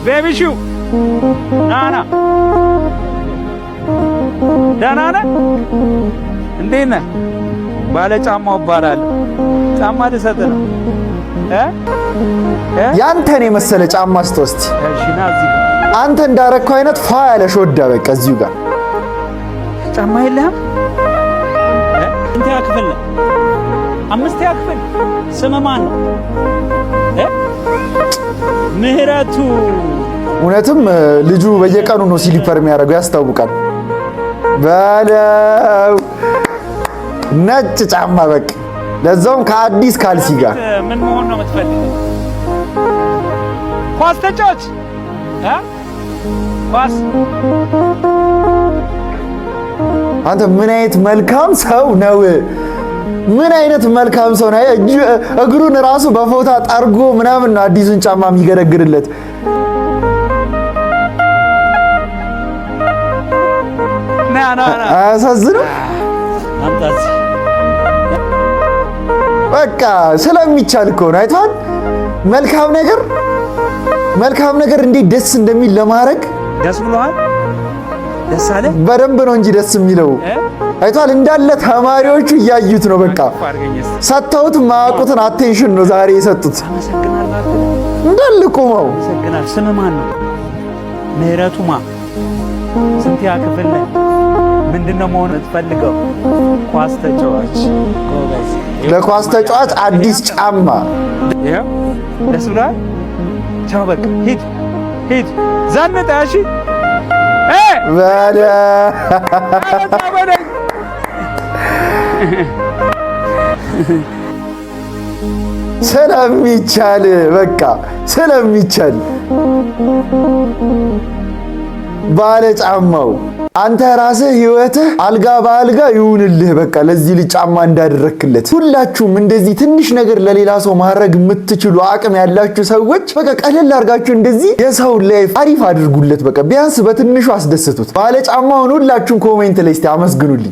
ቤቢሹ ናና ደህና ነህ? እንዴት ነህ? ባለ ጫማው እባላለሁ። ጫማ ልሰጥህ ነው። ያንተን የመሰለ ጫማ ስትወስድ እሺ ና እዚህ አንተ እንዳረከው አይነት ፋ ያለ ሾዳ በቃ እዚሁ ጋር ጫማ የለህም? እንት ያክፍል ነው 5 ያክፍል። ስም ማን ነው? ምህረቱ። እውነትም ልጁ በየቀኑ ነው ሲሊፐር የሚያደርገው ያስታውቃል። በለው ነጭ ጫማ በቃ ለዛውም ከአዲስ ካልሲ ጋር። ምን መሆን ነው የምትፈልገው? ኳስ ተጫዋች ኳስ። አንተ ምን አይነት መልካም ሰው ነው? ምን አይነት መልካም ሰው ነው? እግሩን ራሱ በፎጣ ጠርጎ ምናምን ነው አዲሱን ጫማ የሚገረግርለት። ና አያሳዝንም? በቃ ስለሚቻል እኮ ነው። አይቷል መልካም ነገር እንዴት ደስ እንደሚል ለማድረግ። ደስ ብሎሃል? ደስ አለ? በደንብ ነው እንጂ ደስ የሚለው። አይቷል እንዳለ ተማሪዎቹ እያዩት ነው። በቃ ሰጥተውት ማያውቁትን አቴንሽን ነው ዛሬ የሰጡት። እንዳለ ቆመው። ስም ማን ነው? ምህረቱ ማ? ስንት ያክፍል ነህ? ምንድነው መሆን የምትፈልገው? ኳስ ተጫዋች። ለኳስ ተጫዋች አዲስ ጫማ። ይሄው ደስ ብሎሃል? ቻው በቃ ሂድ ዘንጥ። እሺ ስለሚቻል በቃ ስለሚቻል ባለ ጫማው አንተ ራስህ ህይወትህ አልጋ በአልጋ ይሁንልህ። በቃ ለዚህ ልጅ ጫማ እንዳደረክለት። ሁላችሁም እንደዚህ ትንሽ ነገር ለሌላ ሰው ማድረግ የምትችሉ አቅም ያላችሁ ሰዎች በቃ ቀለል አድርጋችሁ እንደዚህ የሰው ላይፍ አሪፍ አድርጉለት። በቃ ቢያንስ በትንሹ አስደስቱት። ባለ ጫማውን ሁላችሁም ኮሜንት ላይ እስቲ አመስግኑልኝ።